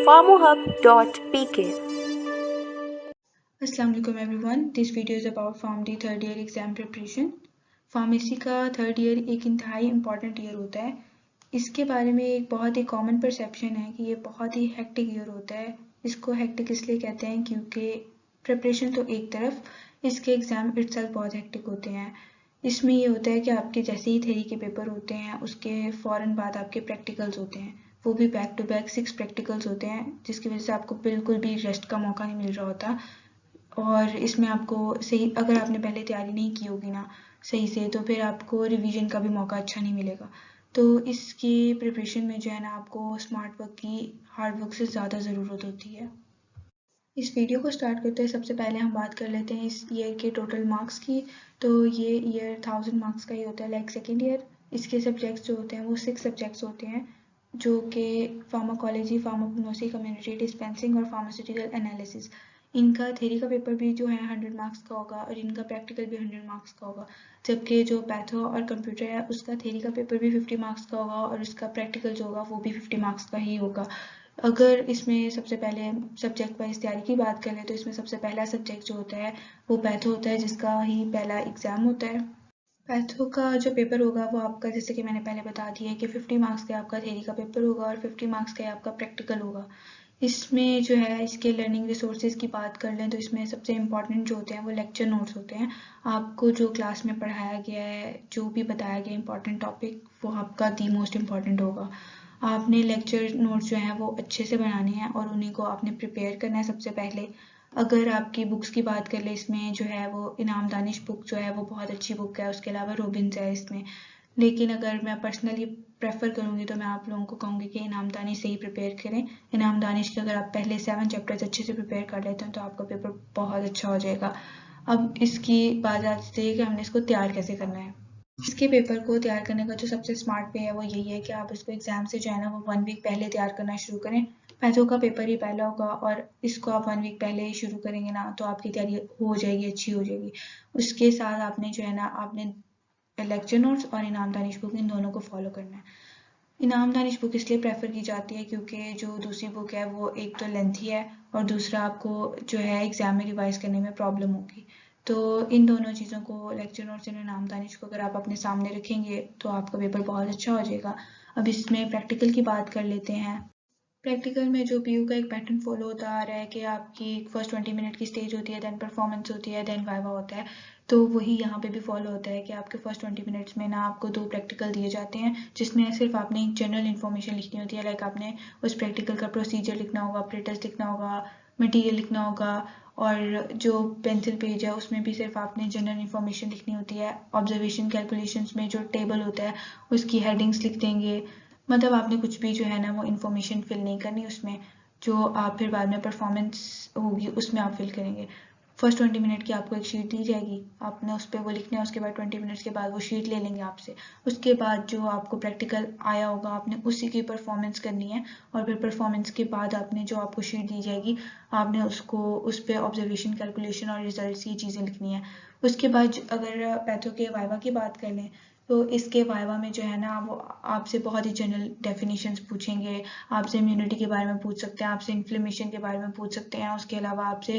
pharmohub.pk. Assalamualaikum everyone. This video is about PharmD third year exam preparation. Pharmacy का third year एक इंतहाई important year होता है। इसके बारे में एक बहुत ही कॉमन परसेप्शन है कि ये बहुत ही हेक्टिक ईयर होता है। इसको हेक्टिक इसलिए कहते हैं क्योंकि प्रिपरेशन तो एक तरफ, इसके एग्ज़ाम इटसेल्फ बहुत हेक्टिक होते हैं। इसमें ये होता है कि आपके जैसे ही थ्योरी के पेपर होते हैं उसके फ़ौरन बाद आपके प्रैक्टिकल्स होते हैं, वो भी बैक टू बैक 6 प्रैक्टिकल्स होते हैं, जिसकी वजह से आपको बिल्कुल भी रेस्ट का मौका नहीं मिल रहा होता। और इसमें आपको सही, अगर आपने पहले तैयारी नहीं की होगी ना सही से, तो फिर आपको रिवीजन का भी मौका अच्छा नहीं मिलेगा। तो इसकी प्रिपरेशन में जो है ना आपको स्मार्ट वर्क की हार्ड वर्क से ज़्यादा ज़रूरत होती है। इस वीडियो को स्टार्ट करते हैं सबसे पहले हम बात कर लेते हैं इस ईयर के टोटल मार्क्स की। तो ये ईयर 1000 मार्क्स का ही होता है। लाइक सेकेंड ईयर इसके सब्जेक्ट्स जो होते हैं वो 6 सब्जेक्ट्स होते हैं, जो कि फार्माकोलॉजी, फार्माकोग्नोसी, कम्युनिटी डिस्पेंसिंग और फार्मास्यूटिकल एनालिसिस। इनका थ्योरी का पेपर भी जो है 100 मार्क्स का होगा और इनका प्रैक्टिकल भी 100 मार्क्स का होगा। जबकि जो पैथो और कंप्यूटर है उसका थ्योरी का पेपर भी 50 मार्क्स का होगा और उसका प्रैक्टिकल जो होगा वो भी 50 मार्क्स का ही होगा। अगर इसमें सबसे पहले सब्जेक्ट वाइज तैयारी की बात करें तो इसमें सबसे पहला सब्जेक्ट जो होता है वो पैथो होता है, जिसका ही पहला एग्ज़ाम होता है। पैथो का जो पेपर होगा वो आपका, जैसे कि मैंने पहले बता दिया है कि 50 मार्क्स का आपका थ्योरी का पेपर होगा और 50 मार्क्स का आपका प्रैक्टिकल होगा। इसमें जो है इसके लर्निंग रिसोर्सेज की बात कर लें तो इसमें सबसे इम्पॉर्टेंट जो होते हैं वो लेक्चर नोट्स होते हैं। आपको जो क्लास में पढ़ाया गया है, जो भी बताया गया इंपॉर्टेंट टॉपिक, वो आपका दी मोस्ट इम्पॉर्टेंट होगा। आपने लेक्चर नोट्स जो हैं वो अच्छे से बनाने हैं और उन्हीं को आपने प्रिपेयर करना है सबसे पहले। अगर आपकी बुक्स की बात कर ले, इसमें जो है वो इनाम दानिश बुक जो है वो बहुत अच्छी बुक है, उसके अलावा रोबिन्स है इसमें। लेकिन अगर मैं पर्सनली प्रेफर करूँगी तो मैं आप लोगों को कहूँगी कि इनाम दानिश से ही प्रिपेयर करें। इनाम दानिश के अगर आप पहले 7 चैप्टर्स अच्छे से प्रिपेयर कर लेते हैं तो आपका पेपर बहुत अच्छा हो जाएगा। अब इसकी बात आती है कि हमने इसको तैयार कैसे करना है। इसके पेपर को तैयार करने का जो सबसे स्मार्ट वे है वो यही है कि आप इसको एग्जाम से जो है ना वो 1 वीक पहले तैयार करना शुरू करें। पैथो का पेपर ही पहला होगा और इसको आप 1 वीक पहले ही शुरू करेंगे ना तो आपकी तैयारी हो जाएगी, अच्छी हो जाएगी। उसके साथ आपने जो है ना आपने लेक्चर नोट्स और इनाम दानिश बुक, इन दोनों को फॉलो करना है। इनाम दानिश बुक इसलिए प्रेफर की जाती है क्योंकि जो दूसरी बुक है वो एक तो लेंथी है और दूसरा आपको जो है एग्जाम में रिवाइज करने में प्रॉब्लम होगी। तो इन दोनों चीज़ों को, लेक्चर नोट्स और इनाम दानिश को अगर आप अपने सामने रखेंगे तो आपका पेपर बहुत अच्छा हो जाएगा। अब इसमें प्रैक्टिकल की बात कर लेते हैं। प्रैक्टिकल में जो पीयू का एक पैटर्न फॉलो होता आ रहा है कि आपकी फर्स्ट 20 मिनट की स्टेज होती है, देन परफॉर्मेंस होती है, देन वाइवा होता है। तो वही यहाँ पे भी फॉलो होता है कि आपके फर्स्ट 20 मिनट्स में ना आपको 2 प्रैक्टिकल दिए जाते हैं, जिसमें सिर्फ आपने एक जनरल इन्फॉर्मेशन लिखनी होती है। लाइक आपने उस प्रैक्टिकल का प्रोसीजर लिखना होगा, ऑपरेटर्स लिखना होगा, मटीरियल लिखना होगा, और जो पेंसिल पेज है उसमें भी सिर्फ आपने जनरल इन्फॉर्मेशन लिखनी होती है। ऑब्जर्वेशन कैलकुलेशंस में जो टेबल होता है उसकी हेडिंग्स लिख देंगे। मतलब आपने कुछ भी जो है ना वो इन्फॉर्मेशन फिल नहीं करनी उसमें, जो आप फिर बाद में परफॉर्मेंस होगी उसमें आप फिल करेंगे। फर्स्ट 20 मिनट की आपको एक शीट दी जाएगी, आपने उस पर वो लिखना है। उसके बाद 20 मिनट्स के बाद वो शीट ले लेंगे आपसे। उसके बाद जो आपको प्रैक्टिकल आया होगा आपने उसी की परफॉर्मेंस करनी है, और फिर परफॉर्मेंस के बाद आपने जो आपको शीट दी जाएगी आपने उसको उस पर ऑब्जर्वेशन, कैलकुलेशन और रिजल्ट की चीज़ें लिखनी है। उसके बाद अगर पैथो के वाइवा की बात कर लें तो इसके वाइवा में जो है ना वो आपसे बहुत ही जनरल डेफिनेशंस पूछेंगे, आपसे इम्यूनिटी के बारे में पूछ सकते हैं, आपसे इन्फ्लेमेशन के बारे में पूछ सकते हैं, उसके अलावा आपसे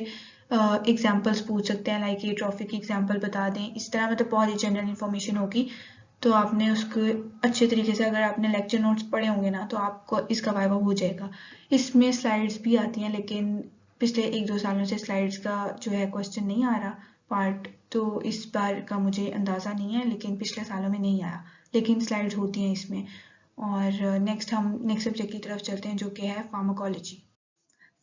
एग्जांपल्स पूछ सकते हैं, लाइक ये ट्रॉफी की एग्जांपल बता दें, इस तरह मतलब बहुत ही जनरल इन्फॉर्मेशन होगी। तो आपने उसको अच्छे तरीके से, अगर आपने लेक्चर नोट्स पढ़े होंगे ना तो आपको इसका वाइवा हो जाएगा। इसमें स्लाइड्स भी आती हैं, लेकिन पिछले 1-2 सालों से स्लाइड्स का जो है क्वेश्चन नहीं आ रहा पार्ट, तो इस बार का मुझे अंदाज़ा नहीं है, लेकिन पिछले सालों में नहीं आया, लेकिन स्लाइड्स होती हैं इसमें। और नेक्स्ट हम नेक्स्ट सब्जेक्ट की तरफ चलते हैं जो कि है फार्माकोलॉजी।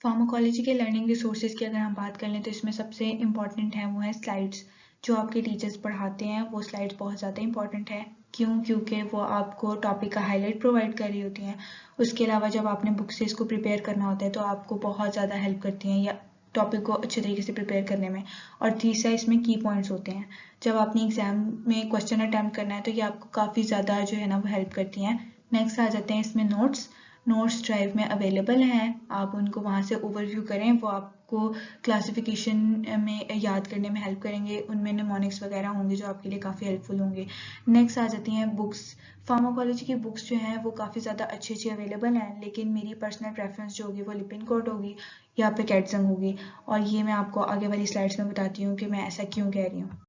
फार्माकोलॉजी के लर्निंग रिसोर्सेज की अगर हम बात कर लें तो इसमें सबसे इम्पॉर्टेंट है वो है स्लाइड्स। जो आपके टीचर्स पढ़ाते हैं वो स्लाइड्स बहुत ज़्यादा इंपॉर्टेंट है। क्यों? क्योंकि वो आपको टॉपिक का हाईलाइट प्रोवाइड कर रही होती हैं। उसके अलावा जब आपने बुक से इसको प्रिपेयर करना होता है तो आपको बहुत ज़्यादा हेल्प करती हैं या टॉपिक को अच्छे तरीके से प्रिपेयर करने में। और तीसरा इसमें की पॉइंट्स होते हैं। जब आपने एग्जाम में क्वेश्चन अटैम्प्ट करना है तो ये आपको काफ़ी ज़्यादा जो है ना वो हेल्प करती हैं। नेक्स्ट आ जाते हैं इसमें नोट्स। नोट्स ड्राइव में अवेलेबल हैं, आप उनको वहाँ से ओवरव्यू करें, वो आपको क्लासिफिकेशन में याद करने में हेल्प करेंगे। उनमें निमोनिक्स वगैरह होंगे जो आपके लिए काफ़ी हेल्पफुल होंगे। नेक्स्ट आ जाती हैं बुक्स। फार्माकोलॉजी की बुक्स जो हैं वो काफ़ी ज़्यादा अच्छी अवेलेबल हैं, लेकिन मेरी पर्सनल प्रेफरेंस जो होगी वो लिपिनकोट होगी या फिर कैटजंग होगी, और ये मैं आपको आगे वाली स्लाइड्स में बताती हूँ कि मैं ऐसा क्यों कह रही हूँ।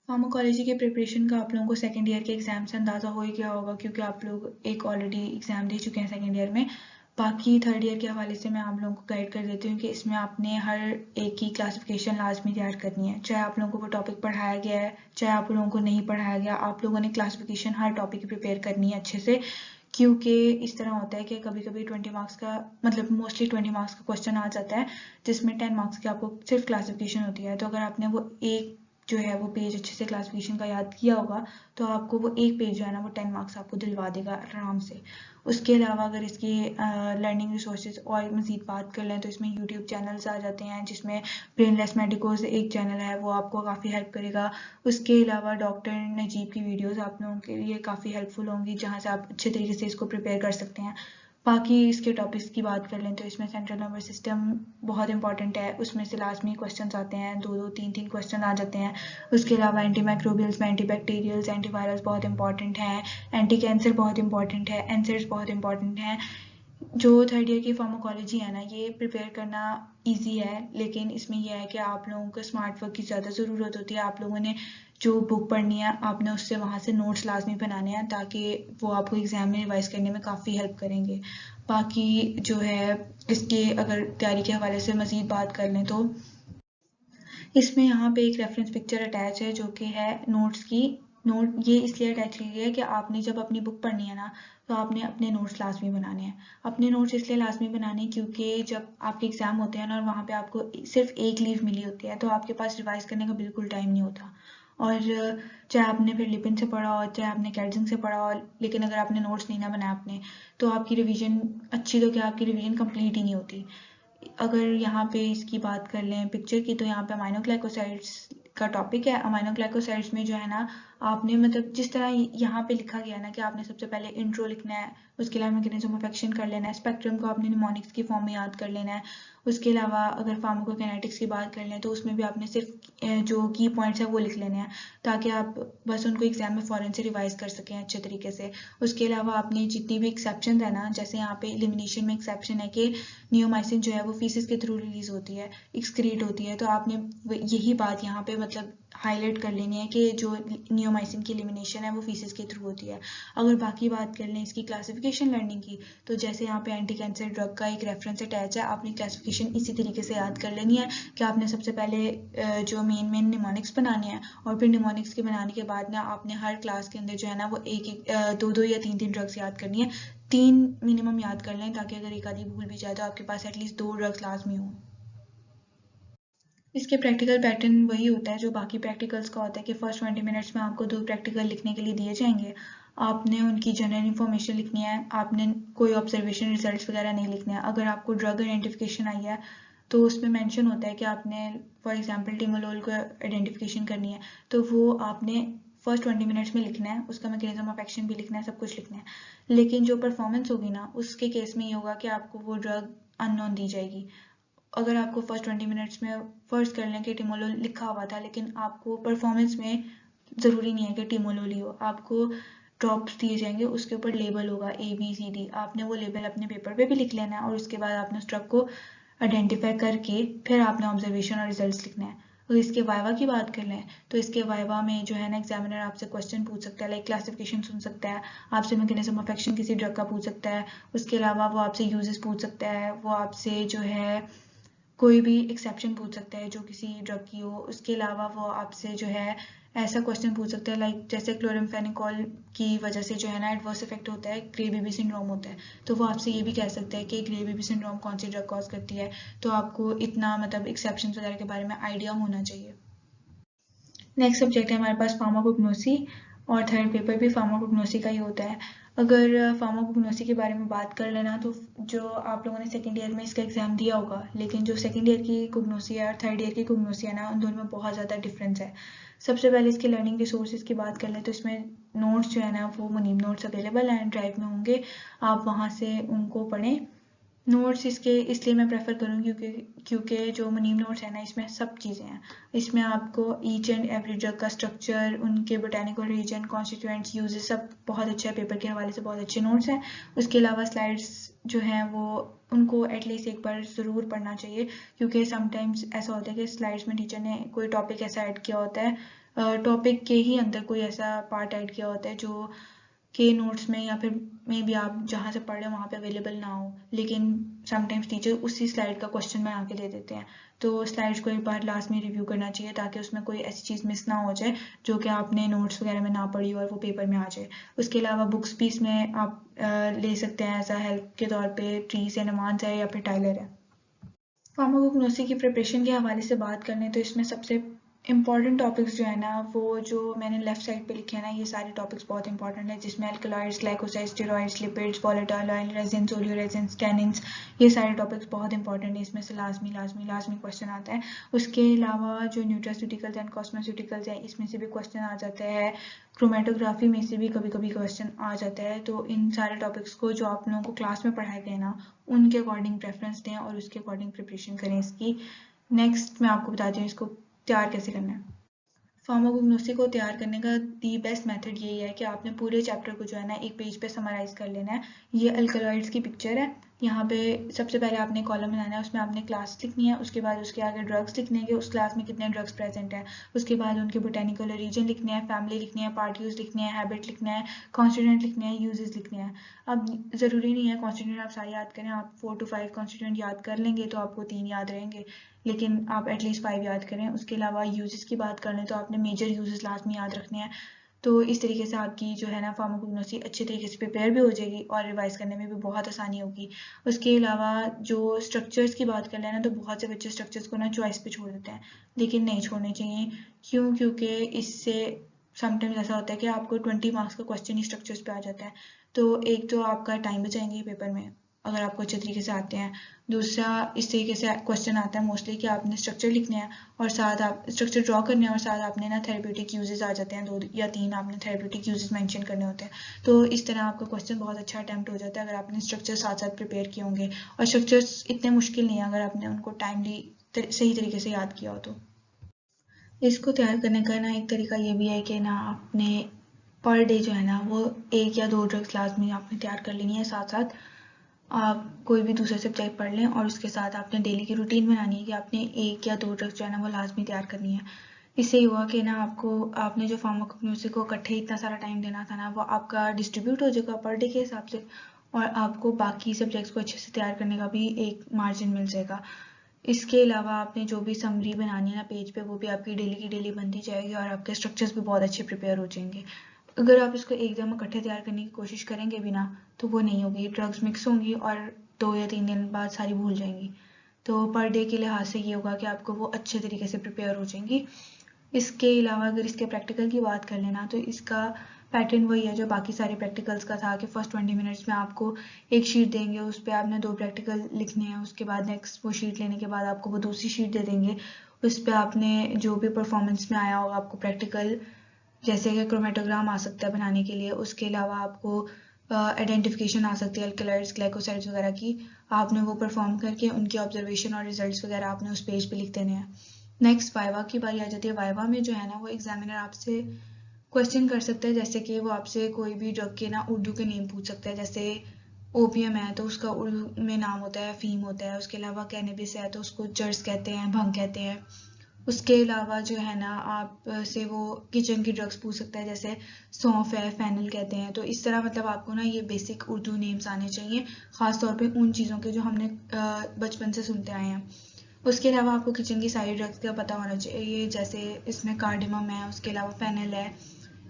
फार्माकोलॉजी के प्रिपरेशन का आप लोगों को सेकेंड ईयर के एग्जाम से अंदाज़ा हो ही गया होगा, क्योंकि आप लोग एक ऑलरेडी एग्जाम दे चुके हैं सेकेंड ईयर में। बाकी थर्ड ईयर के हवाले से मैं आप लोगों को गाइड कर देती हूँ कि इसमें आपने हर एक की क्लासिफिकेशन लाजमी तैयार करनी है, चाहे आप लोगों को वो टॉपिक पढ़ाया गया है चाहे आप लोगों को नहीं पढ़ाया गया, आप लोगों ने क्लासिफिकेशन हर टॉपिक की प्रिपेयर करनी है अच्छे से। क्योंकि इस तरह होता है कि कभी कभी 20 मार्क्स का मतलब मोस्टली 20 मार्क्स का क्वेश्चन आ जाता है जिसमें 10 मार्क्स की आपको सिर्फ क्लासिफिकेशन होती है। तो अगर आपने वो एक जो है वो पेज अच्छे से क्लासिफिकेशन का याद किया होगा तो आपको वो एक पेज जो है ना वो 10 मार्क्स आपको दिलवा देगा आराम से। उसके अलावा अगर इसकी लर्निंग रिसोर्सेज और मज़ीद बात कर लें तो इसमें यूट्यूब चैनल्स आ जाते हैं, जिसमें ब्रेनलेस मेडिकोज एक चैनल है, वो आपको काफ़ी हेल्प करेगा। उसके अलावा डॉक्टर नजीब की वीडियोस आप लोगों के लिए काफ़ी हेल्पफुल होंगी, जहाँ से आप अच्छे तरीके से इसको प्रिपेयर कर सकते हैं। बाकी इसके टॉपिक्स की बात कर लें तो इसमें सेंट्रल नर्वस सिस्टम बहुत इंपॉर्टेंट है, उसमें से लाजमी क्वेश्चंस आते हैं, दो तीन क्वेश्चन आ जाते हैं। उसके अलावा एंटी माइक्रोबियल्स में एंटीबैक्टीरियल्स एंटीवायरल्स बहुत इंपॉर्टेंट हैं, एंटी कैंसर बहुत इंपॉर्टेंट है, एनसेड्स बहुत इंपॉर्टेंट हैं। जो थर्ड ईयर की फार्माकोलॉजी है ना ये प्रिपेयर करना इजी है, लेकिन इसमें यह है कि आप लोगों को स्मार्ट वर्क की ज़्यादा ज़रूरत होती है। आप लोगों ने जो बुक पढ़नी है आपने उससे वहाँ से नोट्स लाजमी बनाने हैं, ताकि वो आपको एग्ज़ाम में रिवाइज करने में काफ़ी हेल्प करेंगे। बाकी जो है इसके अगर तैयारी के हवाले से मज़ीद बात कर लें तो इसमें यहाँ पे एक रेफरेंस पिक्चर अटैच है जो कि है नोट्स की। नोट ये इसलिए अटैच की गई है कि आपने जब अपनी बुक पढ़नी है ना तो आपने अपने नोट्स लाजमी बनाने हैं। अपने नोट्स इसलिए लाजमी बनाने हैं क्योंकि जब आपके एग्ज़ाम होते हैं ना और वहाँ पे आपको सिर्फ एक लीव मिली होती है तो आपके पास रिवाइज करने का बिल्कुल टाइम नहीं होता। और चाहे आपने फिर लिपिन से पढ़ा हो चाहे आपने कैटजिंग से पढ़ा हो, लेकिन अगर आपने नोट्स नहीं ना बनाया अपने तो आपकी रिवीजन अच्छी तो क्या आपकी रिवीजन कंप्लीट ही नहीं होती। अगर यहाँ पे इसकी बात कर लें पिक्चर की तो यहाँ पे अमाइनो ग्लाइकोसाइड्स का टॉपिक है। अमाइनो ग्लाइकोसाइड्स में जो है ना आपने मतलब जिस तरह यहाँ पे लिखा गया है ना कि आपने सबसे पहले इंट्रो लिखना है, उसके अलावा मैकेनिज्म ऑफ एक्शन कर लेना है, स्पेक्ट्रम को आपने निमोनिक्स की फॉर्म में याद कर लेना है। उसके अलावा अगर फार्माकोकाइनेटिक्स की बात कर लें तो उसमें भी आपने सिर्फ जो की पॉइंट्स है वो लिख लेने हैं, ताकि आप बस उनको एग्जाम में फ़ौरन से रिवाइज कर सकें अच्छे तरीके से। उसके अलावा आपने जितनी भी एक्सेप्शन है ना, जैसे यहाँ पे एलिमिनेशन में एक्सेप्शन है कि नियोमाइसिन जो है वो फीसिस के थ्रू रिलीज होती है, एक्सक्रीट होती है, तो आपने यही बात यहाँ पे मतलब हाईलाइट कर लेनी है कि जो नियोमाइसिन की एलिमिनेशन है वो फीसिस के थ्रू होती है। अगर बाकी बात कर लें इसकी क्लासिफिकेशन लर्निंग की तो जैसे यहाँ पे एंटी कैंसर ड्रग का एक रेफरेंस अटैच है, आपने क्लासिफिकेशन इसी तरीके से याद कर लेनी है कि आपने सबसे पहले जो मेन निमोनिक्स बनाने हैं और फिर निमोनिक्स के बनाने के बाद ना आपने हर क्लास के अंदर जो है ना वो एक दो या तीन ड्रग्स याद करनी है। 3 मिनिमम याद कर लें ताकि अगर एक आधी भूल भी जाए तो आपके पास एटलीस्ट 2 ड्रग्स लाजमी हों। इसके प्रैक्टिकल पैटर्न वही होता है जो बाकी प्रैक्टिकल्स का होता है कि फर्स्ट 20 मिनट्स में आपको 2 प्रैक्टिकल लिखने के लिए दिए जाएंगे। आपने उनकी जनरल इन्फॉर्मेशन लिखनी है, आपने कोई ऑब्जर्वेशन रिजल्ट्स वगैरह नहीं लिखने हैं। अगर आपको ड्रग आइडेंटिफिकेशन आई है तो उसमें मेंशन होता है कि आपने फॉर एग्जांपल टिमोलोल को आइडेंटिफिकेशन करनी है, तो वो आपने फर्स्ट 20 मिनट्स में लिखना है, उसका मैकेनिज्म ऑफ एक्शन भी लिखना है, सब कुछ लिखना है। लेकिन जो परफॉर्मेंस होगी ना उसके केस में ये होगा कि आपको वो ड्रग अननोन दी जाएगी। अगर आपको फर्स्ट 20 मिनट्स में फर्स्ट कर लें कि टिमोलोल लिखा हुआ था, लेकिन आपको परफॉर्मेंस में ज़रूरी नहीं है कि टिमोलोल ही हो, आपको ड्रॉप्स दिए जाएंगे, उसके ऊपर लेबल होगा ABCD, आपने वो लेबल अपने पेपर पे भी लिख लेना है और उसके बाद आपने उस ड्रग को आइडेंटिफाई करके फिर आपने ऑब्जर्वेशन और रिजल्ट्स लिखना है। अगर इसके वाइवा की बात कर लें तो इसके वाइवा में जो है ना एग्जामिनर आपसे क्वेश्चन पूछ सकता है, लाइक क्लासिफिकेशन सुन सकता है, आपसे मैकेनिज्म ऑफ एक्शन किसी ड्रग का पूछ सकता है, उसके अलावा वो आपसे यूजेस पूछ सकता है, वो आपसे जो है कोई भी एक्सेप्शन पूछ सकता है जो किसी ड्रग की हो। उसके अलावा वो आपसे जो है ऐसा क्वेश्चन पूछ सकता है लाइक जैसे क्लोरामफेनिकोल की वजह से जो है ना एडवर्स इफेक्ट होता है, ग्रे बेबी सिंड्रोम होता है, तो वो आपसे ये भी कह सकता है कि ग्रे बेबी सिंड्रोम कौन सी ड्रग कॉज करती है। तो आपको इतना मतलब एक्सेप्शन वगैरह के बारे में आइडिया होना चाहिए। नेक्स्ट सब्जेक्ट है हमारे पास फार्माकोग्नोसी, और थर्ड पेपर भी फार्माकोग्नोसी का ही होता है। अगर फार्माकोग्नोसी के बारे में बात कर लेना तो जो आप लोगों ने सेकेंड ईयर में इसका एग्जाम दिया होगा, लेकिन जो सेकेंड ईयर की कोग्नोसी है और थर्ड ईयर की कोग्नोसी है ना उन दोनों में बहुत ज़्यादा डिफरेंस है। सबसे पहले इसके लर्निंग रिसोर्सेज की बात कर लें तो इसमें नोट्स जो है ना वो मुनीम नोट्स अवेलेबल हैं, ड्राइव में होंगे, आप वहाँ से उनको पढ़ें। नोट्स इसके इसलिए मैं प्रेफर करूँ क्योंकि जो मुनीम नोट्स है ना इसमें सब चीज़ें हैं। इसमें आपको ईच एंड एवरी ड्रग का स्ट्रक्चर, उनके बोटेनिकल रीजन, कॉन्स्टिट्यूएंट्स, यूजेस सब बहुत अच्छा है, पेपर के हवाले से बहुत अच्छे नोट्स हैं। उसके अलावा स्लाइड्स जो हैं वो उनको एटलीस्ट एक बार ज़रूर पढ़ना चाहिए, क्योंकि समटाइम्स ऐसा होता है कि स्लाइड्स में टीचर ने कोई टॉपिक ऐसा ऐड किया होता है, टॉपिक के ही अंदर कोई ऐसा पार्ट ऐड किया होता है जो के नोट्स में या फिर मे बी आप जहाँ से पढ़ रहे हो वहाँ पे अवेलेबल ना हो, लेकिन समटाइम्स टीचर उसी स्लाइड का क्वेश्चन बना के दे देते हैं। तो स्लाइड्स को एक बार लास्ट में रिव्यू करना चाहिए ताकि उसमें कोई ऐसी चीज़ मिस ना हो जाए जो कि आपने नोट्स वगैरह में ना पढ़ी और वो पेपर में आ जाए। उसके अलावा बुक्स भी इसमें आप ले सकते हैं एज अ हेल्प के तौर पे, ट्रीज एंड अमांस है या फिर टाइलर है। फार्माकोग्नोसी की प्रिपरेशन के हवाले से बात करें तो इसमें सबसे इंपॉर्टेंट टॉपिक्स जो है ना वो जो मैंने लेफ्ट साइड पे लिखे हैं ना, ये सारे टॉपिक्स बहुत इंपॉर्टेंट है, जिसमें alkaloids, glycosides, steroids, lipids, volatile oil, resins, oleoresins, tannins, ये सारे टॉपिक्स बहुत इंपॉर्टेंट है। इसमें से लाजमी क्वेश्चन आता है। उसके अलावा जो न्यूट्रास्यूटिकल्स एंड कॉस्मेस्यूटिकल्स है इसमें से भी क्वेश्चन आ जाता है, क्रोमेटोग्राफी में से भी कभी कभी क्वेश्चन आ जाता है। तो इन सारे टॉपिक्स को जो आप लोगों को क्लास में पढ़ाए गए ना उनके अकॉर्डिंग प्रेफरेंस दें और उसके अकॉर्डिंग प्रिपरेशन करें इसकी। नेक्स्ट मैं आपको बताती हूँ इसको तैयार कैसे करना है। फार्माकोग्नोसी को तैयार करने का दी बेस्ट मेथड यही है कि आपने पूरे चैप्टर को जो है ना एक पेज पे समराइज कर लेना है। ये अल्कलॉइड्स की पिक्चर है, यहाँ पे सबसे पहले आपने कॉलम बनाना है, उसमें आपने क्लास लिखनी है, उसके बाद उसके आगे ड्रग्स लिखने हैं, उस क्लास में कितने ड्रग्स प्रेजेंट हैं, उसके बाद उनके बोटेनिकल रीजन लिखने हैं, फैमिली लिखनी है, पार्ट यूज लिखने हैं, हैबिट लिखना है, कॉन्स्टिट्यूएंट लिखने हैं, यूजेस लिखने हैं। अब ज़रूरी नहीं है कॉन्स्टिट्यूएंट आप सारे याद करें, आप 4 to 5 कॉन्स्टिट्यूएंट याद कर लेंगे तो आपको 3 याद रहेंगे, लेकिन आप एटलीस्ट 5 याद करें। उसके अलावा यूजेस की बात कर लें तो आपने मेजर यूजेस लास्ट में याद रखने हैं। तो इस तरीके से आपकी जो है ना फार्माकोग्नोसी अच्छे तरीके से प्रिपेयर भी हो जाएगी और रिवाइज करने में भी बहुत आसानी होगी। उसके अलावा जो स्ट्रक्चर्स की बात कर लें ना, तो बहुत से बच्चे स्ट्रक्चर्स को ना चॉइस पे छोड़ देते हैं, लेकिन नहीं छोड़ने चाहिए। क्योंकि इससे समटाइम्स ऐसा होता है कि आपको 20 मार्क्स का क्वेश्चन ही स्ट्रक्चर्स पे आ जाता है। तो एक तो आपका टाइम बचाएंगे पेपर में अगर आपको अच्छे तरीके से आते हैं। दूसरा, इस तरीके से क्वेश्चन आता है मोस्टली कि आपने स्ट्रक्चर लिखने हैं और साथ आप स्ट्रक्चर ड्रॉ करने हैं और साथ आपने ना थेरेप्यूटिक यूजेस आ जाते हैं, 2 या 3 आपने थेरेप्यूटिक यूजेस मेंशन करने होते हैं। तो इस तरह आपका क्वेश्चन बहुत अच्छा अटैम्प्ट हो जाता है अगर आपने स्ट्रक्चर साथ साथ प्रिपेयर किए होंगे। और स्ट्रक्चर्स इतने मुश्किल नहीं है अगर आपने उनको टाइमली सही तरीके से याद किया हो तो। इसको तैयार करने का ना एक तरीका ये भी है कि ना आपने पर डे जो है ना वो 1 या 2 ड्रग्स लाजमी आपने तैयार कर लेनी है, साथ साथ आप कोई भी दूसरा सब्जेक्ट पढ़ लें और उसके साथ आपने डेली की रूटीन बनानी है कि आपने 1 या 2 ड्रग्स जो है ना वो लाजमी तैयार करनी है। इससे ये हुआ कि ना आपने जो फार्माकोग्नोसी को इकट्ठे इतना सारा टाइम देना था ना वो आपका डिस्ट्रीब्यूट हो जाएगा पर डे के हिसाब से, और आपको बाकी सब्जेक्ट्स को अच्छे से तैयार करने का भी एक मार्जिन मिल जाएगा। इसके अलावा आपने जो भी समरी बनानी है ना पेज पे, वो भी आपकी डेली की डेली बनती जाएगी और आपके स्ट्रक्चर्स भी बहुत अच्छे प्रिपेयर हो जाएंगे। अगर आप इसको एकदम इकट्ठे तैयार करने की कोशिश करेंगे भी ना तो वो नहीं होगी, ड्रग्स मिक्स होंगी और 2 या 3 दिन बाद सारी भूल जाएंगी। तो पर डे के लिहाज से ये होगा कि आपको वो अच्छे तरीके से प्रिपेयर हो जाएंगी। इसके अलावा अगर इसके प्रैक्टिकल की बात कर लेना तो इसका पैटर्न वही है जो बाकी सारे प्रैक्टिकल्स का था कि फर्स्ट 20 मिनट्स में आपको एक शीट देंगे, उस पर आपने 2 प्रैक्टिकल लिखने हैं, उसके बाद नेक्स्ट वो शीट लेने के बाद आपको वो दूसरी शीट दे देंगे, उस पर आपने जो भी परफॉर्मेंस में आया होगा आपको प्रैक्टिकल, जैसे कि क्रोमेटोग्राम आ सकता है बनाने के लिए, उसके अलावा आपको आइडेंटिफिकेशन आ सकती है अल्कलॉइड्स, ग्लाइकोसाइड्स वगैरह की, आपने वो परफॉर्म करके उनकी ऑब्जर्वेशन और रिजल्ट्स वगैरह आपने उस पेज पे लिख देने हैं। नेक्स्ट वाइवा की बारी आ जाती है। वाइवा में जो है ना वो एग्जामिनर आपसे क्वेश्चन कर सकता है, जैसे कि वो आपसे कोई भी ड्रग के ना उर्दू के नेम पूछ सकता है, जैसे ओपियम है तो उसका उर्दू में नाम होता है फीम होता है, उसके अलावा कैनबिस है तो उसको चर्स कहते हैं, भंग कहते हैं। उसके अलावा जो है ना आप से वो किचन की ड्रग्स पूछ सकता है, जैसे सौंफ है, फेनल कहते हैं। तो इस तरह मतलब आपको ना ये बेसिक उर्दू नेम्स आने चाहिए, ख़ास तौर पे उन चीज़ों के जो हमने बचपन से सुनते आए हैं। उसके अलावा आपको किचन की सारी ड्रग्स का पता होना चाहिए, जैसे इसमें कार्डिमम है, उसके अलावा फेनल है,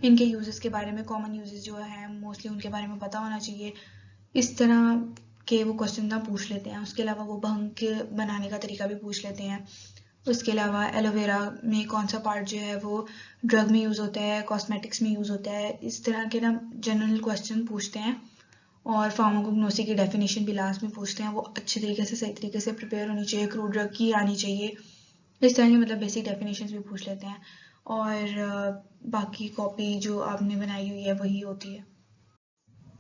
इनके यूजेस के बारे में, कॉमन यूजेस जो है मोस्टली उनके बारे में पता होना चाहिए। इस तरह के वो क्वेश्चन ना पूछ लेते हैं। उसके अलावा वो भंग के बनाने का तरीका भी पूछ लेते हैं। उसके अलावा एलोवेरा में कौन सा पार्ट जो है वो ड्रग में यूज़ होता है, कॉस्मेटिक्स में यूज़ होता है, इस तरह के ना जनरल क्वेश्चन पूछते हैं। और फार्माकोग्नोसी की डेफिनेशन भी लास्ट में पूछते हैं, वो अच्छे तरीके से सही तरीके से प्रिपेयर होनी चाहिए, क्रूड ड्रग की आनी चाहिए, इस तरह की मतलब बेसिक डेफिनेशन भी पूछ लेते हैं। और बाकी कॉपी जो आपने बनाई हुई है वही होती है।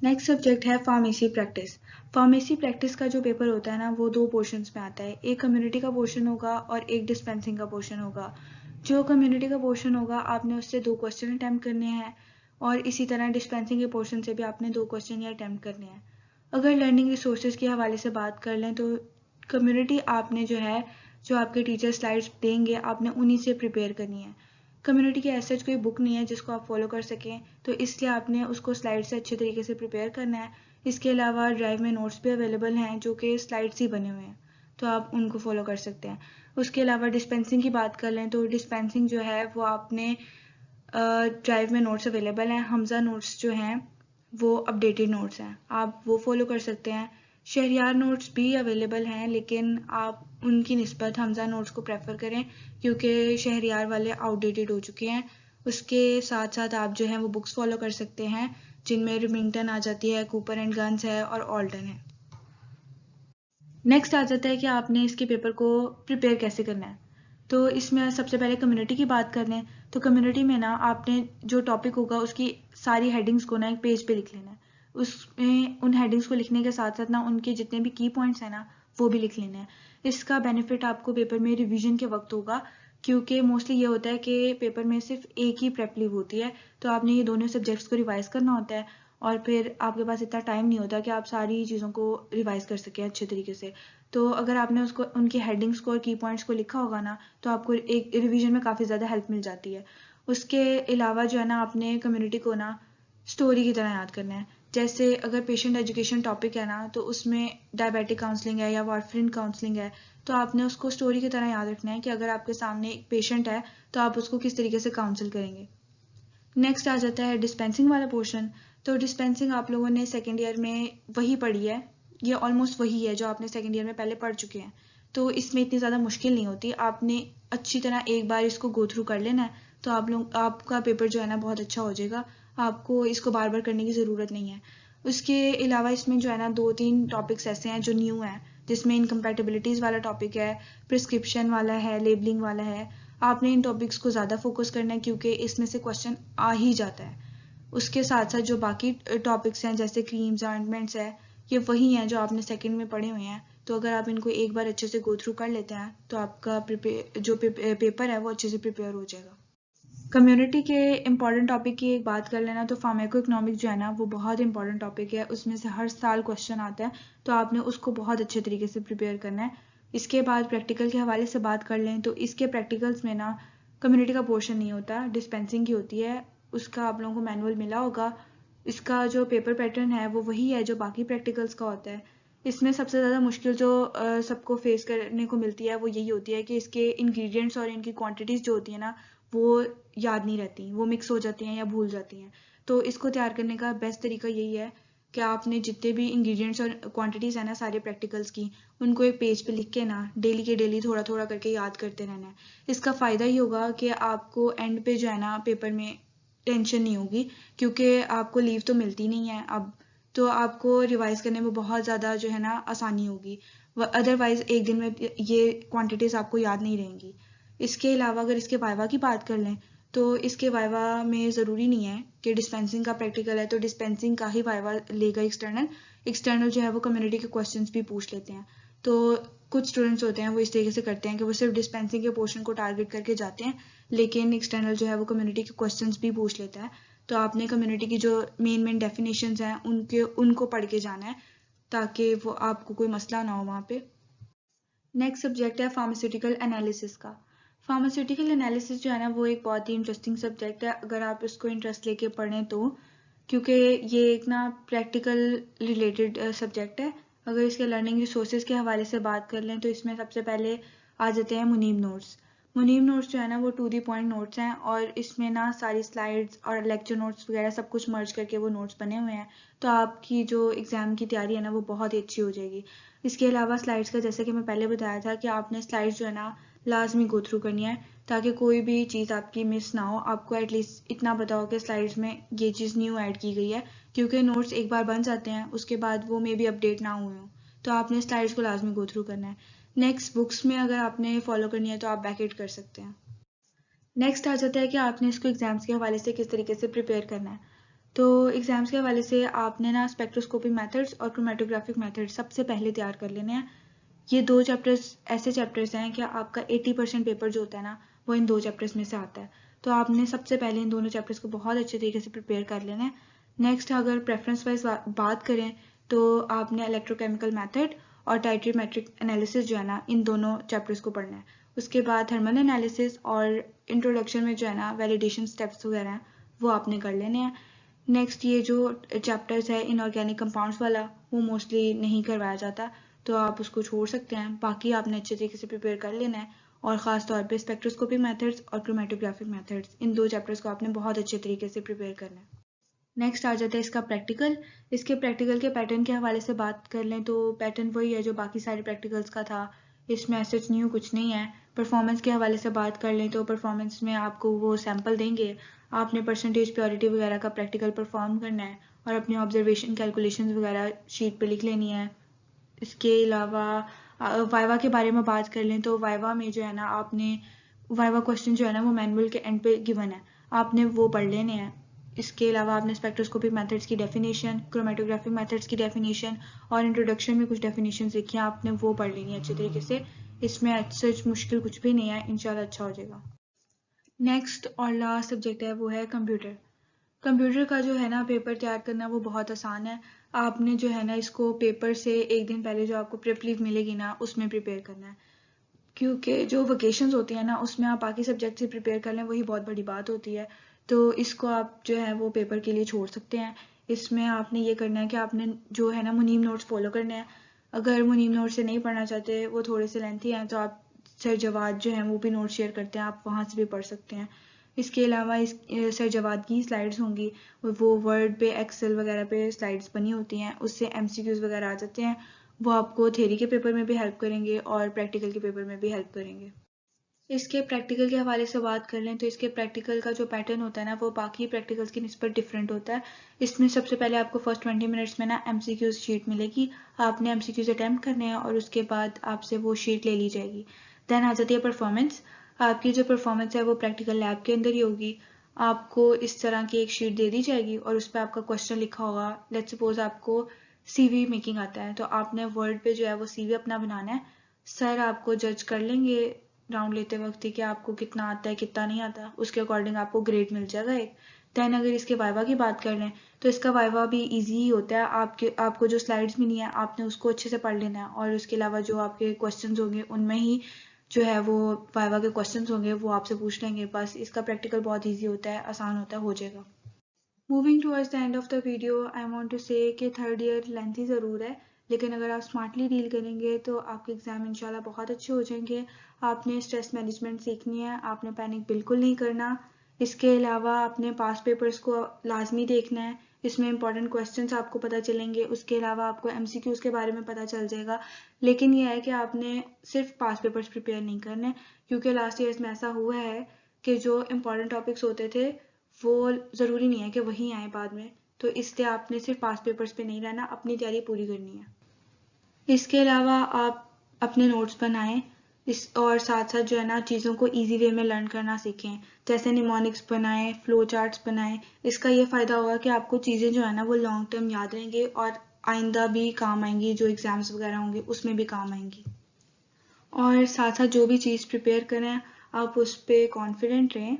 नेक्स्ट सब्जेक्ट है फार्मेसी प्रैक्टिस। फार्मेसी प्रैक्टिस का जो पेपर होता है ना वो 2 पोर्शंस में आता है, एक कम्युनिटी का पोर्शन होगा और एक डिस्पेंसिंग का पोर्शन होगा। जो कम्युनिटी का पोर्शन होगा आपने उससे 2 क्वेश्चन अटैम्प्ट करने हैं और इसी तरह डिस्पेंसिंग के पोर्शन से भी आपने 2 क्वेश्चन ही अटैम्प्ट करने हैं। अगर लर्निंग रिसोर्सेज के हवाले से बात कर लें तो कम्युनिटी आपने जो आपके टीचर स्लाइड्स देंगे आपने उन्हीं से प्रिपेयर करनी है। कम्युनिटी की ऐसा कोई बुक नहीं है जिसको आप फॉलो कर सकें, तो इसलिए आपने उसको स्लाइड से अच्छे तरीके से प्रिपेयर करना है। इसके अलावा ड्राइव में नोट्स भी अवेलेबल हैं जो कि स्लाइड्स ही बने हुए हैं, तो आप उनको फॉलो कर सकते हैं। उसके अलावा डिस्पेंसिंग की बात कर लें तो डिस्पेंसिंग जो है वो आपने ड्राइव में नोट्स अवेलेबल हैं, हमजा नोट्स जो हैं वो अपडेटेड नोट्स हैं, आप वो फॉलो कर सकते हैं। शहरियार नोट्स भी अवेलेबल हैं लेकिन आप उनकी निस्बत हमजा नोट्स को प्रेफर करें क्योंकि शहरियार वाले आउटडेटेड हो चुके हैं। उसके साथ साथ आप जो है वो बुक्स फॉलो कर सकते हैं जिनमें रिमिंगटन आ जाती है, कूपर एंड गन्स है और ऑल्टन है। नेक्स्ट आ जाता है कि आपने इसके पेपर को प्रिपेयर कैसे करना है। तो इसमें सबसे पहले कम्युनिटी की बात कर लें तो कम्युनिटी में ना आपने जो टॉपिक होगा उसकी सारी हेडिंग्स को ना एक पेज पे लिख लेना है। उसमें उन हेडिंग्स को लिखने के साथ साथ ना उनके जितने भी की पॉइंट्स हैं ना वो भी लिख लेने हैं। इसका बेनिफिट आपको पेपर में रिवीजन के वक्त होगा क्योंकि मोस्टली ये होता है कि पेपर में सिर्फ एक ही प्रेप लीव होती है, तो आपने ये दोनों सब्जेक्ट्स को रिवाइज करना होता है और फिर आपके पास इतना टाइम नहीं होता कि आप सारी चीज़ों को रिवाइज कर सकें अच्छे तरीके से। तो अगर आपने उसको उनकी हेडिंग्स को और की पॉइंट्स को लिखा होगा ना तो आपको एक रिवीजन में काफ़ी ज़्यादा हेल्प मिल जाती है। उसके अलावा जो है ना आपने कम्युनिटी को ना स्टोरी की तरह याद करना है। जैसे अगर पेशेंट एजुकेशन टॉपिक है ना तो उसमें डायबिटिक काउंसलिंग है या वारफरिन काउंसलिंग है, तो आपने उसको स्टोरी की तरह याद रखना है कि अगर आपके सामने एक पेशेंट है तो आप उसको किस तरीके से काउंसिल करेंगे। नेक्स्ट आ जाता है डिस्पेंसिंग वाला पोर्शन। तो डिस्पेंसिंग आप लोगों ने सेकेंड ईयर में वही पढ़ी है, ये ऑलमोस्ट वही है जो आपने सेकेंड ईयर में पहले पढ़ चुके हैं, तो इसमें इतनी ज़्यादा मुश्किल नहीं होती। आपने अच्छी तरह एक बार इसको गो थ्रू कर लेना है तो आपका पेपर जो है ना बहुत अच्छा हो जाएगा, आपको इसको बार बार करने की ज़रूरत नहीं है। उसके अलावा इसमें जो है ना 2-3 टॉपिक्स ऐसे हैं जो न्यू हैं, जिसमें इनकम्पैटिबिलिटीज़ वाला टॉपिक है, प्रिस्क्रिप्शन वाला है, लेबलिंग वाला है। आपने इन टॉपिक्स को ज़्यादा फोकस करना है क्योंकि इसमें से क्वेश्चन आ ही जाता है। उसके साथ साथ जो बाकी टॉपिक्स हैं जैसे क्रीम्स ऑइंटमेंट्स है, ये वही हैं जो आपने सेकंड में पढ़े हुए हैं, तो अगर आप इनको एक बार अच्छे से गो थ्रू कर लेते हैं तो आपका पेपर है वो अच्छे से प्रिपेयर हो जाएगा। कम्युनिटी के इम्पॉर्टेंट टॉपिक की एक बात कर लेना तो फार्मेको इकोनॉमिक्स जो है ना वो बहुत इंपॉर्टेंट टॉपिक है, उसमें से हर साल क्वेश्चन आता है, तो आपने उसको बहुत अच्छे तरीके से प्रिपेयर करना है। इसके बाद प्रैक्टिकल के हवाले से बात कर लें तो इसके प्रैक्टिकल्स में ना कम्युनिटी का पोर्शन नहीं होता, डिस्पेंसिंग की होती है। उसका आप लोगों को मैनुअल मिला होगा। इसका जो पेपर पैटर्न है वो वही है जो बाकी प्रैक्टिकल्स का होता है। इसमें सबसे ज़्यादा मुश्किल जो सबको फेस करने को मिलती है वो यही होती है कि इसके इंग्रेडिएंट्स और इनकी क्वांटिटीज़ जो होती है ना वो याद नहीं रहती, वो मिक्स हो जाती हैं या भूल जाती हैं। तो इसको तैयार करने का बेस्ट तरीका यही है कि आपने जितने भी इंग्रेडिएंट्स और क्वांटिटीज़ है ना सारे प्रैक्टिकल्स की, उनको एक पेज पे लिख के ना डेली के डेली थोड़ा थोड़ा करके याद करते रहना है। इसका फ़ायदा ये होगा कि आपको एंड पे जो है ना पेपर में टेंशन नहीं होगी क्योंकि आपको लीव तो मिलती नहीं है अब, तो आपको रिवाइज करने में बहुत ज़्यादा जो है ना आसानी होगी। अदरवाइज एक दिन में ये क्वांटिटीज़ आपको याद नहीं रहेंगी। इसके अलावा अगर इसके वाइवा की बात कर लें तो इसके वाइवा में ज़रूरी नहीं है कि डिस्पेंसिंग का प्रैक्टिकल है तो डिस्पेंसिंग का ही वाइवा लेगा एक्सटर्नल। एक्सटर्नल जो है वो कम्युनिटी के क्वेश्चंस भी पूछ लेते हैं। तो कुछ स्टूडेंट्स होते हैं वो इस तरीके से करते हैं कि वो सिर्फ डिस्पेंसिंग के पोर्शन को टारगेट करके जाते हैं, लेकिन एक्सटर्नल जो है वो कम्युनिटी के क्वेश्चंस भी पूछ लेता है। तो आपने कम्युनिटी की जो मेन डेफिनेशंस हैं उनको पढ़ के जाना है ताकि वो आपको कोई मसला ना हो वहाँ पे। नेक्स्ट सब्जेक्ट है फार्मास्यूटिकल एनालिसिस का। फार्मास्यूटिकल एनालिसिस जो है ना वो एक बहुत ही इंटरेस्टिंग सब्जेक्ट है अगर आप इसको इंटरेस्ट लेके पढ़ें तो, क्योंकि ये एक ना प्रैक्टिकल रिलेटेड सब्जेक्ट है। अगर इसके लर्निंग रिसोर्सेज के हवाले से बात कर लें तो इसमें सबसे पहले आ जाते हैं मुनीम नोट्स। मुनीम नोट्स जो है ना वो टू दी पॉइंट नोट्स हैं और इसमें ना सारी स्लाइड्स और लेक्चर नोट्स वगैरह सब कुछ मर्ज करके वो नोट्स बने हुए हैं, तो आपकी जो एग्ज़ाम की तैयारी है ना वो बहुत ही अच्छी हो जाएगी। इसके अलावा स्लाइड्स का जैसे कि मैं पहले बताया था कि आपने स्लाइड्स जो है ना लाजमी गो थ्रू करनी है ताकि कोई भी चीज़ आपकी मिस ना हो। आपको एटलीस्ट इतना पता हो कि स्लाइड्स में ये चीज़ न्यू ऐड की गई है, क्योंकि नोट्स एक बार बन जाते हैं उसके बाद वो मे भी अपडेट ना हुए हों, तो आपने स्लाइड्स को लाजमी गो थ्रू करना है। नेक्स्ट बुक्स में अगर आपने फॉलो करनी है तो आप बैकेट कर सकते हैं। नेक्स्ट आ जाता है कि आपने इसको एग्ज़ाम्स के हवाले से किस तरीके से प्रिपेयर करना है। तो एग्ज़ाम्स के हवाले से आपने ना स्पेक्ट्रोस्कोपी मेथड्स और क्रोमेटोग्राफिक मेथड्स सबसे पहले तैयार कर लेने हैं। ये 2 चैप्टर्स ऐसे चैप्टर्स हैं कि आपका 80% पेपर जो होता है ना वो इन 2 चैप्टर्स में से आता है। तो आपने सबसे पहले इन दोनों चैप्टर्स को बहुत अच्छे तरीके से प्रिपेयर कर लेना है। नेक्स्ट अगर प्रेफरेंस वाइज बात करें तो आपने इलेक्ट्रोकेमिकल मेथड और टाइट्रीमेट्रिक एनालिसिस जो है ना इन दोनों चैप्टर्स को पढ़ना है। उसके बाद थर्मल एनालिसिस और इंट्रोडक्शन में जो है ना वैलिडेशन स्टेप्स वगैरह हैं वो आपने कर लेने हैं। नेक्स्ट ये जो चैप्टर्स है इनऑर्गेनिक कंपाउंड्स वाला वो मोस्टली नहीं करवाया जाता, तो आप उसको छोड़ सकते हैं। बाकी आपने अच्छे तरीके से प्रिपेयर कर लेना है और ख़ास तौर पे स्पेक्ट्रोस्कोपी मेथड्स और क्रोमेटोग्राफिक मेथड्स इन 2 चैप्टर्स को आपने बहुत अच्छे तरीके से प्रिपेयर करना है। नेक्स्ट आ जाता है इसका प्रैक्टिकल। इसके प्रैक्टिकल के पैटर्न के हवाले से बात कर लें तो पैटर्न वही है जो बाकी सारे प्रैक्टिकल्स का था, इसमें ऐसा न्यू कुछ नहीं है। परफॉर्मेंस के हवाले से बात कर लें तो परफॉर्मेंस में आपको वो सैम्पल देंगे, आपने परसेंटेज प्योरिटी वगैरह का प्रैक्टिकल परफॉर्म करना है और अपनी ऑब्जर्वेशन कैलकुलेशंस वगैरह शीट पे लिख लेनी है। इसके अलावा वाइवा के बारे में बात कर लें तो वाइवा में जो है ना आपने वाइवा क्वेश्चन जो है ना वो मैनुअल के एंड पे गिवन है, आपने वो पढ़ लेने हैं। इसके अलावा आपने स्पेक्ट्रोस्कोपिक मेथड्स की डेफिनेशन, क्रोमेटोग्राफिक मेथड्स की डेफिनेशन और इंट्रोडक्शन में कुछ डेफिनेशन लिखी हैं, आपने वो पढ़ लेनी है अच्छे तरीके से। इसमें सच मुश्किल कुछ भी नहीं है, इंशाल्लाह अच्छा हो जाएगा। नेक्स्ट और लास्ट सब्जेक्ट है वो है कंप्यूटर। कंप्यूटर का जो है ना पेपर तैयार करना वो बहुत आसान है। आपने जो है ना इसको पेपर से एक दिन पहले जो आपको प्रेप लीव मिलेगी ना उसमें प्रिपेयर करना है, क्योंकि जो वेकेशंस होती है ना उसमें आप बाकी सब्जेक्ट से प्रिपेयर कर लें वही बहुत बड़ी बात होती है। तो इसको आप जो है वो पेपर के लिए छोड़ सकते हैं। इसमें आपने ये करना है कि आपने जो है ना मुनीम नोट्स फॉलो करने हैं। अगर मुनीम नोट्स से नहीं पढ़ना चाहते, वो थोड़े से लेंथी हैं, तो आप सर जवाद जो हैं वो भी नोट शेयर करते हैं, आप वहाँ से भी पढ़ सकते हैं। इसके अलावा सर जवाद की स्लाइड्स होंगी, वो वर्ड पे एक्सेल वगैरह पे स्लाइड्स बनी होती हैं, उससे एमसीक्यूज वगैरह आ जाते हैं। वो आपको थ्योरी के पेपर में भी हेल्प करेंगे और प्रैक्टिकल के पेपर में भी हेल्प करेंगे। इसके प्रैक्टिकल के हवाले से बात कर लें तो इसके प्रैक्टिकल का जो पैटर्न होता है ना वो बाकी प्रैक्टिकल्स की निस्बत डिफरेंट होता है। इसमें सबसे पहले आपको फर्स्ट 20 मिनट्स में ना एमसीक्यूज शीट मिलेगी, आपने एमसीक्यूज अटैम्प्ट करने हैं और उसके बाद आपसे वो शीट ले ली जाएगी। देन आ जाती है परफॉर्मेंस। आपकी जो परफॉर्मेंस है वो प्रैक्टिकल लैब के अंदर ही होगी। आपको इस तरह की एक शीट दे दी जाएगी और उस पर आपका क्वेश्चन लिखा होगा। लेट्स सपोज आपको सीवी मेकिंग आता है, तो आपने वर्ड पे जो है वो सीवी अपना बनाना है। सर आपको जज कर लेंगे राउंड लेते वक्त कि आपको कितना आता है कितना नहीं आता, उसके अकॉर्डिंग आपको ग्रेड मिल जाएगा एक। दैन अगर इसके वाइवा की बात कर लें तो इसका वाइवा भी इजी ही होता है। आपको जो स्लाइड्स मिली हैं आपने उसको अच्छे से पढ़ लेना है और उसके अलावा जो आपके क्वेश्चंस होंगे उनमें ही जो है वो वाइवा के क्वेश्चंस होंगे वो आपसे पूछ लेंगे। बस इसका प्रैक्टिकल बहुत ईजी होता है, आसान होता है, हो जाएगा। Moving towards the end of the video I want to say कि थर्ड ईयर लेंथी ज़रूर है, लेकिन अगर आप स्मार्टली डील करेंगे तो आपके एग्ज़ाम इंशाल्लाह बहुत अच्छे हो जाएंगे। आपने स्ट्रेस मैनेजमेंट सीखनी है, आपने पैनिक बिल्कुल नहीं करना। इसके अलावा आपने पास पेपर्स को लाजमी देखना है, इसमें इंपॉर्टेंट क्वेश्चंस आपको पता चलेंगे। उसके अलावा आपको एमसीक्यूज़ के बारे में पता चल जाएगा। लेकिन यह है कि आपने सिर्फ पास पेपर्स प्रिपेयर नहीं करने, क्योंकि लास्ट ईयर्स में ऐसा हुआ है कि जो इंपॉर्टेंट टॉपिक्स होते थे वो ज़रूरी नहीं है कि वहीं आए बाद में, तो इसलिए आपने सिर्फ पास पेपर्स पे नहीं रहना, अपनी तैयारी पूरी करनी है। इसके अलावा आप अपने नोट्स बनाएं इस और साथ साथ जो है ना चीज़ों को इजी वे में लर्न करना सीखें, जैसे निमोनिक्स बनाएं, फ्लो चार्ट्स बनाएं। इसका ये फ़ायदा होगा कि आपको चीज़ें जो है ना वो लॉन्ग टर्म याद रहेंगी और आइंदा भी काम आएंगी, जो एग्ज़ाम्स वगैरह होंगे उसमें भी काम आएंगी। और साथ साथ जो भी चीज़ प्रिपेयर करें आप उस पर कॉन्फिडेंट रहें।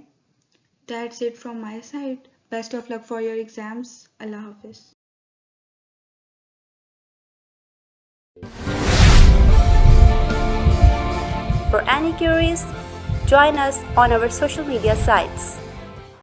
That's it from my side. Best of luck for your exams. Allah Hafiz. For any queries, join us on our social media sites.